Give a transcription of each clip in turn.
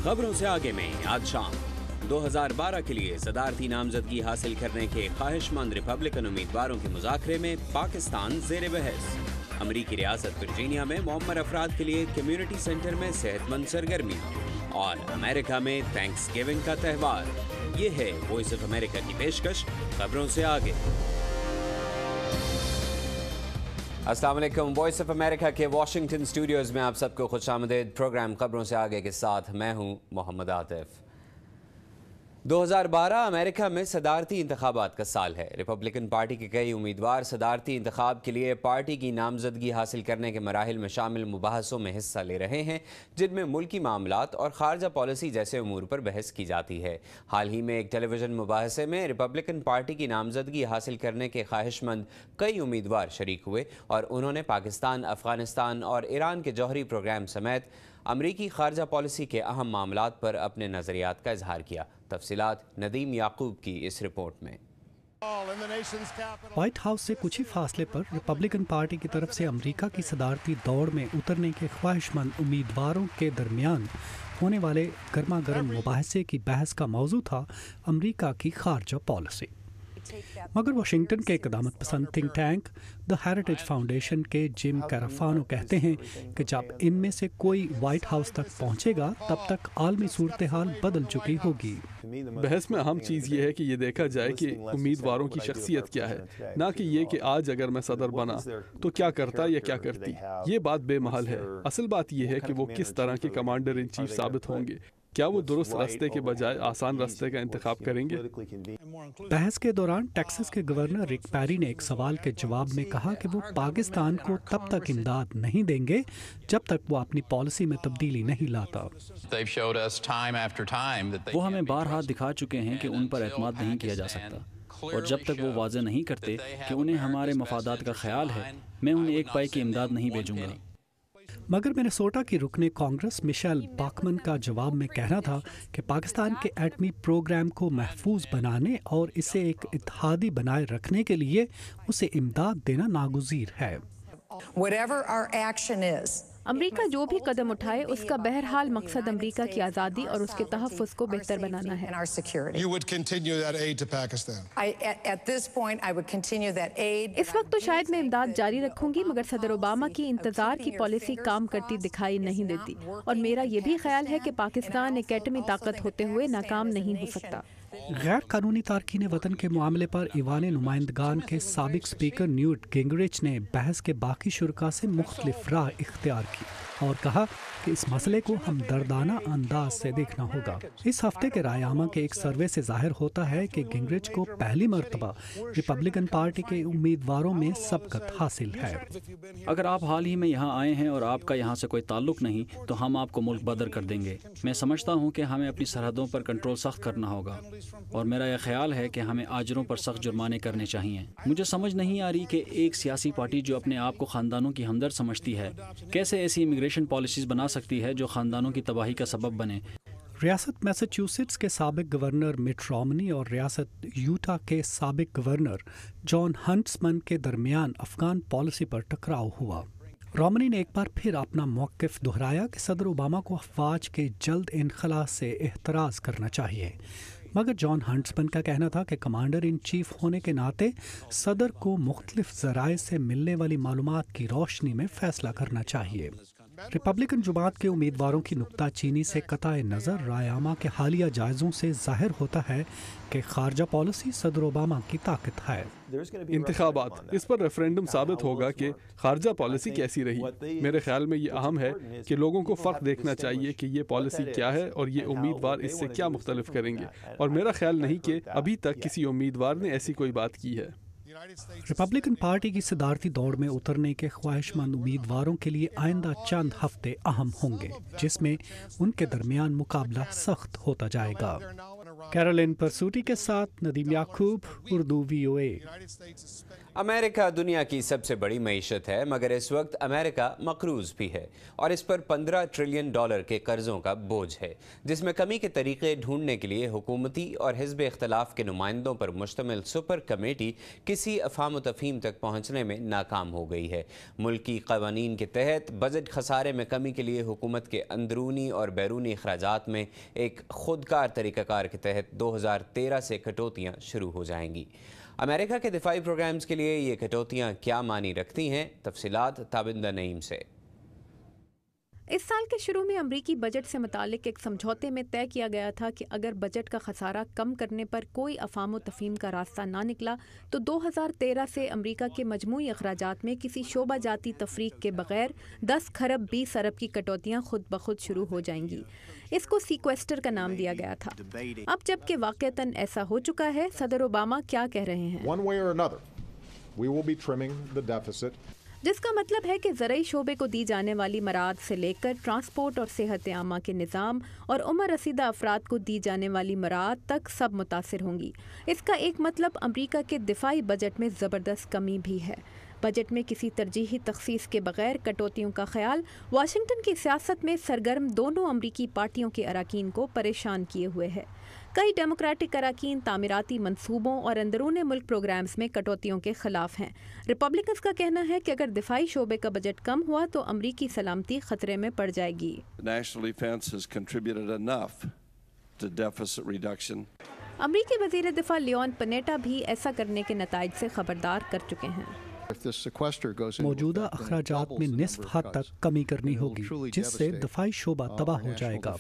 खबरों से आगे में आज शाम 2012 के लिए सदारती नामजदगी हासिल करने के ख्वाहिशमंद रिपब्लिकन उम्मीदवारों के मुज़ाकरे में पाकिस्तान ज़ेर बहस। अमरीकी रियासत वर्जीनिया में मुअम्मर अफराद के लिए कम्युनिटी सेंटर में सेहतमंद सरगर्मी और अमेरिका में थैंक्सगिविंग का त्यौहार। ये है वॉइस ऑफ अमेरिका की पेशकश खबरों से आगे। अस्सलाम वालेकुम। वॉइस ऑफ अमेरिका के वाशिंगटन स्टूडियोज़ में आप सबको खुशामदीद। प्रोग्राम खबरों से आगे के साथ मैं हूँ मोहम्मद आतिफ। 2012 अमेरिका में सदारती इंतखाबात का साल है। रिपब्लिकन पार्टी के कई उम्मीदवार सदारती इंतखाब के लिए पार्टी की नामजदगी हासिल करने के मराहिल में शामिल मुबाहसों में हिस्सा ले रहे हैं, जिनमें मुल्की मामलात और खारजा पॉलिसी जैसे उमूर पर बहस की जाती है। हाल ही में एक टेलीविज़न मुबाहसे में रिपब्लिकन पार्टी की नामजदगी हासिल करने के ख्वाहिशमंद कई उम्मीदवार शरीक हुए और उन्होंने पाकिस्तान, अफगानिस्तान और ईरान के जौहरी प्रोग्राम समेत अमरीकी खारजा पॉलिसी के अहम मामलात पर अपने नज़रियात का इजहार किया। तफसीलात नदीम याकूब की इस रिपोर्ट में। व्हाइट हाउस से कुछ ही फासले पर रिपब्लिकन पार्टी की तरफ से अमेरिका की सदारती दौड़ में उतरने के ख्वाहिशमंद उम्मीदवारों के दरमियान होने वाले गर्मा गर्म मुबाहसे की बहस का मौजू था अमेरिका की खारजा पॉलिसी। मगर वाशिंगटन के क़दामत पसंद think tank the heritage foundation के जिम कैराफानो कहते हैं कि जब इनमें से कोई व्हाइट हाउस तक पहुंचेगा तब तक आलमी सूरत हाल बदल चुकी होगी। बहस में अहम चीज़ ये है कि ये देखा जाए कि उम्मीदवारों की शख्सियत क्या है, ना कि ये कि आज अगर मैं सदर बना तो क्या करता या क्या करती। ये बात बेमहल है। असल बात ये है कि वो किस तरह के कमांडर इन चीफ साबित होंगे। क्या वो दुरुस्त रास्ते के बजाय आसान रास्ते का इंतखाब करेंगे? बहस के दौरान टेक्सास के गवर्नर रिक पेरी ने एक सवाल के जवाब में कहा कि वो पाकिस्तान को तब तक इमदाद नहीं देंगे जब तक वो अपनी पॉलिसी में तब्दीली नहीं लाता। वो हमें बारहा दिखा चुके हैं कि उन पर एतमाद नहीं किया जा सकता, और जब तक वो वाज़ेह नहीं करते कि उन्हें हमारे मफादात का ख्याल है, मैं उन्हें एक पाई की इमदाद नहीं भेजूंगा। मगर मिनेसोटा की रुकने कांग्रेस मिशेल बाकमन का जवाब में कहना था कि पाकिस्तान के एटमी प्रोग्राम को महफूज बनाने और इसे एक इत्तेहादी बनाए रखने के लिए उसे इमदाद देना नागुज़ीर है। अमरीका जो भी कदम उठाए उसका बहरहाल मकसद अमरीका की आज़ादी और उसके तहफ़्फ़ुज़ को बेहतर बनाना है। इस वक्त तो शायद मैं इमदाद जारी रखूंगी, मगर सदर ओबामा की इंतज़ार की पॉलिसी काम करती दिखाई नहीं देती, और मेरा ये भी ख्याल है कि पाकिस्तान एक एटमी ताकत होते हुए नाकाम नहीं हो सकता। गैर कानूनी तारकीन वतन के मामले पर ईवान नुमाइंदगान के साबिक स्पीकर न्यूट गिंगरिच ने बहस के बाकी शुरका से मुख्तलिफ राह इख्तियार की और कहा कि इस मसले को हम दर्दाना अंदाज से देखना होगा। इस हफ्ते के रायनामा के एक सर्वे से जाहिर होता है कि गिंगरिच को पहली मर्तबा रिपब्लिकन पार्टी के उम्मीदवारों में सबकत हासिल है। अगर आप हाल ही में यहाँ आए हैं और आपका यहाँ से कोई ताल्लुक नहीं, तो हम आपको मुल्क बदर कर देंगे। मैं समझता हूँ कि हमें अपनी सरहदों पर कंट्रोल सख्त करना होगा, और मेरा यह ख्याल है कि हमें आजरों पर सख्त जुर्माने करने चाहिए। मुझे समझ नहीं आ रही कि एक सियासी पार्टी जो अपने आप को खानदानों की हमदर्द समझती है, कैसे ऐसी इमिग्रेशन पॉलिसीज बना सकती है जो खानदानों की तबाही का सबब बने। रियासत मैसाचुसेट्स के साबिक गवर्नर मिट रोमनी और रियासत यूटा के साबिक गवर्नर जॉन हंट्समन के दरमियान अफगान पॉलिसी पर टकराव हुआ। रोमनी ने एक बार फिर अपना मौक़िफ़ दोहराया कि सदर ओबामा को अफवाज के जल्द इनखला से एहतराज़ करना चाहिए, मगर जॉन हंट्समन का कहना था कि कमांडर इन चीफ होने के नाते सदर को मुख्तलिफ ज़राए से मिलने वाली मालूमात की रोशनी में फ़ैसला करना चाहिए। रिपब्लिकन जुमात के उम्मीदवारों की नुक्ताचीनी से कताए नज़र रायनामा के हालिया जायज़ों से जाहिर होता है कि खारजा पॉलिसी सदर ओबामा की ताकत है। इंतखाबात इस पर रेफरेंडम साबित होगा कि खारजा पॉलिसी कैसी रही। मेरे ख्याल में ये अहम है कि लोगों को फ़र्क देखना चाहिए कि ये पॉलिसी क्या है और ये उम्मीदवार इससे क्या मुख्तलिफ करेंगे, और मेरा ख्याल नहीं कि अभी तक किसी उम्मीदवार ने ऐसी कोई बात की है। रिपब्लिकन पार्टी की सदारती दौड़ में उतरने के ख्वाहिशमंद उम्मीदवारों के लिए आइंदा चंद हफ्ते अहम होंगे, जिसमें उनके दरमियान मुकाबला सख्त होता जाएगा। कैरोलिन परसूटी के साथ नदीम याकूब, उर्दू VOA। अमेरिका दुनिया की सबसे बड़ी मईशत है, मगर इस वक्त अमेरिका मकरूज भी है और इस पर $15 ट्रिलियन के कर्जों का बोझ है, जिसमें कमी के तरीके ढूंढने के लिए हुकूमती और हिज़्ब इख्तलाफ के नुमाइंदों पर मुश्तमिल सुपर कमेटी किसी अफ़ाम तफ़हीम तक पहुँचने में नाकाम हो गई है। मुल्की क़वानीन के तहत बजट खसारे में कमी के लिए हुकूमत के अंदरूनी और बैरूनी अखराजात में एक खुदकार तरीक़ाकार के तहत 2013 से कटौतियाँ शुरू हो जाएंगी। अमेरिका के दिफाई प्रोग्राम्स के लिए ये कटौतियाँ क्या मानी रखती हैं, तफसीलात ताबिंदा नईम से। इस साल के शुरू में अमरीकी बजट से मुतालिक एक समझौते में तय किया गया था कि अगर बजट का खसारा कम करने पर कोई अफ़ाम तफ़हीम का रास्ता ना निकला तो 2013 से अमरीका के मजमूई अखराजात में किसी शोबा जाती तफरीक के बगैर 10 खरब 20 अरब की कटौतियाँ खुद ब खुद शुरू हो जाएंगी। इसको सीक्वेस्टर का नाम दिया गया था। अब जबकि वाक़तन ऐसा हो चुका है, सदर ओबामा क्या कह रहे हैं? जिसका मतलब है कि ज़रई शोबे को दी जाने वाली मराद से लेकर ट्रांसपोर्ट और सेहत आमा के निज़ाम और उम्र रसीदा अफराद को दी जाने वाली मराद तक सब मुतासिर होंगी। इसका एक मतलब अमरीका के दिफाई बजट में ज़बरदस्त कमी भी है। बजट में किसी तरजीही तखसीस के बगैर कटौतियों का ख्याल वाशिंगटन की सियासत में सरगर्म दोनों अमरीकी पार्टियों के अरकान को परेशान किए हुए है। कई डेमोक्रेटिक अरकान तामीराती मंसूबों और अंदरून मुल्क प्रोग्राम्स में कटौतियों के खिलाफ हैं। रिपब्लिकन्स का कहना है कि अगर दिफाई शोबे का बजट कम हुआ तो अमरीकी सलामती खतरे में पड़ जाएगी। अमरीकी वज़ीर दिफा लियोन पनेटा भी ऐसा करने के नताइज से खबरदार कर चुके हैं। मौजूदा अखराजात में निस्फ हद तक कमी करनी होगी, जिससे दिफाई शोबा तबाह हो जाएगा।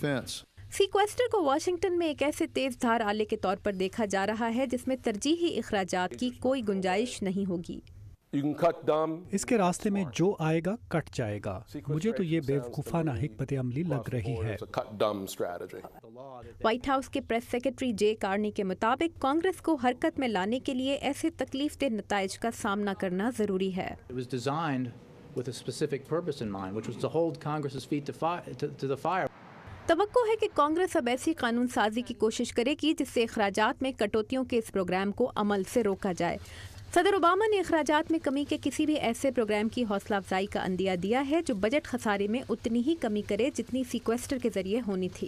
सीक्वेस्टर को वाशिंगटन में एक ऐसे तेज धार आले के तौर पर देखा जा रहा है जिसमें तरजीही अखराजात की कोई गुंजाइश नहीं होगी। इसके रास्ते में जो आएगा कट जाएगा। मुझे तो ये बेवकूफ़ाना हिकमत अमली लग रही है। व्हाइट हाउस के प्रेस सेक्रेटरी जे कार्नी के मुताबिक कांग्रेस को हरकत में लाने के लिए ऐसे तकलीफ दे नताइज का सामना करना जरूरी है। तवक्को है कि कांग्रेस अब ऐसी कानून साजी की कोशिश करेगी जिससे अखराजात में कटौतियों के इस प्रोग्राम को अमल से रोका जाए। सदर ओबामा ने अखराजात में कमी के किसी भी ऐसे प्रोग्राम की हौसला अफजाई का अंदिया दिया है जो बजट खसारे में उतनी ही कमी करे जितनी सीक्वेस्टर के जरिए होनी थी।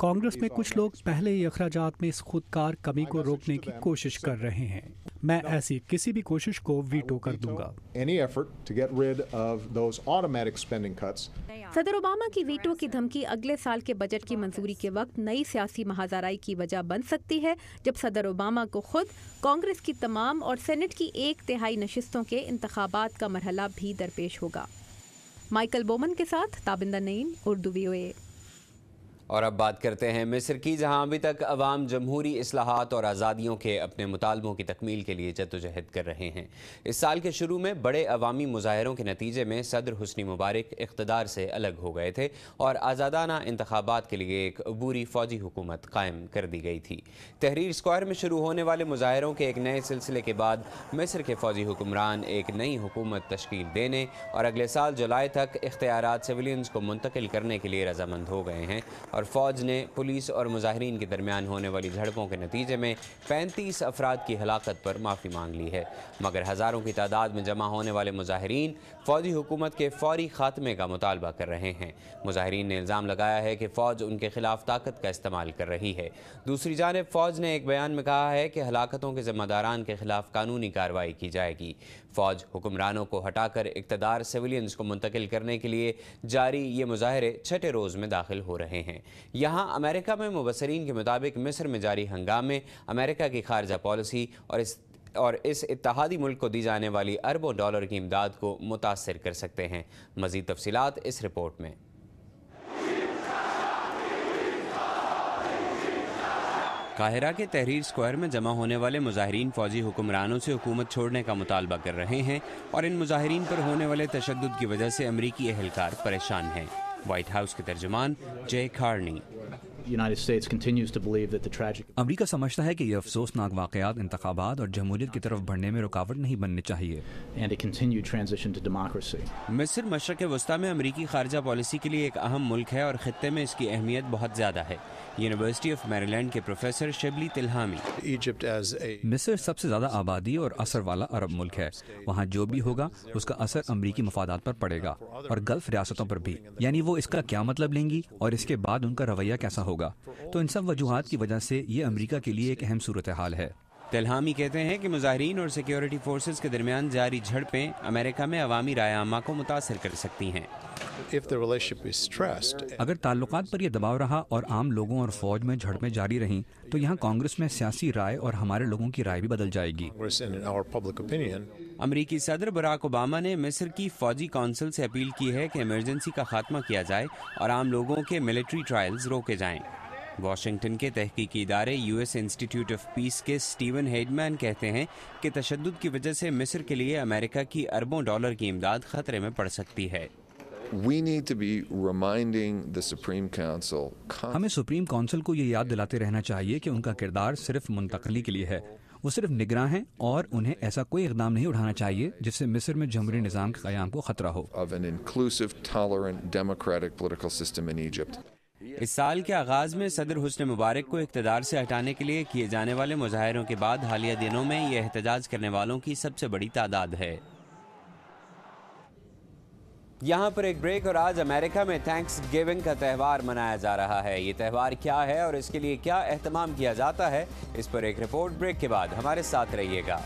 कांग्रेस में कुछ लोग पहले ही अखराजात में इस खुदकार कमी को रोकने की कोशिश कर रहे हैं। मैं ऐसी किसी भी कोशिश को वीटो कर दूंगा। सदर ओबामा की वीटो की धमकी अगले साल के बजट की मंजूरी के वक्त नई सियासी महाजराई की वजह बन सकती है, जब सदर ओबामा को खुद कांग्रेस की तमाम और सेनेट की 1/3 नशिस्तों के इंतखाबात का मरहला भी दरपेश होगा। माइकल बोमन के साथ ताबिंदा नईम, उर्दू VOA। और अब बात करते हैं मिस्र की, जहां अभी तक अवाम जमहूरी इस्लाहात और आज़ादियों के अपने मुतालबों की तकमील के लिए जद्दोजहद कर रहे हैं। इस साल के शुरू में बड़े अवामी मुजाहरों के नतीजे में सदर हुस्नी मुबारक इक़्तिदार से अलग हो गए थे और आज़ादाना इंतखाबात के लिए एक अबूरी फ़ौजी हुकूमत कायम कर दी गई थी। तहरीर स्क्वायर में शुरू होने वाले मुजाहरों के एक नए सिलसिले के बाद मिस्र के फ़ौजी हुक्मरान एक नई हुकूमत तश्कील देने और अगले साल जुलाई तक इख्तियारात सिविलियंस को मुंतकिल करने के लिए रजामंद हो गए हैं। और फ़ौज ने पुलिस और मुजाहिरीन के दरमियान होने वाली झड़पों के नतीजे में 35 अफराद की हलाकत पर माफ़ी मांग ली है। मगर हज़ारों की तादाद में जमा होने वाले मुजाहिरीन फ़ौजी हुकूमत के फ़ौरी ख़ात्मे का मुतालबा कर रहे हैं। मुजाहिरीन ने इल्ज़ाम लगाया है कि फ़ौज उनके खिलाफ ताकत का इस्तेमाल कर रही है। दूसरी जानिब फ़ौज ने एक बयान में कहा है कि हलाकतों के ज़िम्मेदारान के खिलाफ कानूनी कार्रवाई की जाएगी। फ़ौज हुक्मरानों को हटाकर इक़्तिदार सिविलियंस को मुंतकिल करने के लिए जारी ये मुजाहरे 6ठे रोज़ में दाखिल हो रहे हैं। यहाँ अमेरिका में मुबसरीन के मुताबिक मिस्र में जारी हंगामे अमेरिका की खारजा पॉलिसी और इस इत्तेहादी मुल्क को दी जाने वाली अरबों डॉलर की इमदाद को मुतासर कर सकते हैं। मज़ीद तफसीलात इस रिपोर्ट में। काहिरा के तहरीर स्क्वायर में जमा होने वाले मुजाहिरीन फ़ौजी हुक्मरानों से हुकूमत छोड़ने का मुतालबा कर रहे हैं और इन मुजाहिरीन पर होने वाले तशद्दुद की वजह से अमरीकी एहलकार परेशान हैं। व्हाइट हाउस के तर्जुमान जे कार्नी। अमरीका समझता है कि ये अफसोसनाक वाक़यात इंतखाबात और जमहूरियत की तरफ बढ़ने में रुकावट नहीं बनने चाहिए। मिस्र मशरक़ वस्ता में अमरीकी खारजा पॉलिसी के लिए एक अहम मुल्क है और ख़ित्ते में इसकी अहमियत बहुत ज़्यादा है। यूनिवर्सिटी ऑफ मैरीलैंड के प्रोफेसर शिबली तिल्हामी। मिस्र सबसे ज़्यादा आबादी और असर वाला अरब मुल्क है। वहाँ जो भी होगा उसका असर अमरीकी मफादात पर पड़ेगा और गल्फ रियासतों पर भी। यानी वो इसका क्या मतलब लेंगी और इसके बाद उनका रवैया कैसा होगा। तो इन सब वजूहात की वजह से ये अमरीका के लिए एक अहम सूरत हाल है। तिल्हामी कहते हैं कि मुजाहिरीन और सिक्योरिटी फोर्सेस के दरमियान जारी झड़पें अमेरिका में अवामी राय आमा को मुतासर कर सकती हैं। अगर ताल्लुकात पर यह दबाव रहा और आम लोगों और फौज में झड़पें जारी रहीं तो यहाँ कांग्रेस में सियासी राय और हमारे लोगों की राय भी बदल जाएगी। अमरीकी सदर बराक ओबामा ने मिस्र की फौजी काउंसिल से अपील की है कि इमरजेंसी का खात्मा किया जाए और आम लोगों के मिलिट्री ट्रायल्स रोके जाएं। वाशिंगटन के तहकीकी इदारे यूएस इंस्टीट्यूट ऑफ पीस के स्टीवन हेडमैन कहते हैं कि तशद्दुद की वजह से मिस्र के लिए अमेरिका की अरबों डॉलर की इमदाद खतरे में पड़ सकती है। हमें सुप्रीम काउंसिल को ये याद दिलाते रहना चाहिए कि उनका किरदार सिर्फ मुंतकली के लिए है। वो सिर्फ निगरां हैं और उन्हें ऐसा कोई इक़दाम नहीं उठाना चाहिए जिससे मिस्र में जमहूरी निज़ाम के क़याम को खतरा हो। इस साल के आगाज में सदर हुस्न मुबारक को इक़्तिदार से हटाने के लिए किए जाने वाले मुजाहिरों के बाद हालिया दिनों में ये एहतजाज करने वालों की सबसे बड़ी तादाद है। यहाँ पर एक ब्रेक और आज अमेरिका में थैंक्स गिविंग का त्यौहार मनाया जा रहा है। ये त्यौहार क्या है और इसके लिए क्या एहतमाम किया जाता है, इस पर एक रिपोर्ट ब्रेक के बाद हमारे साथ रहिएगा।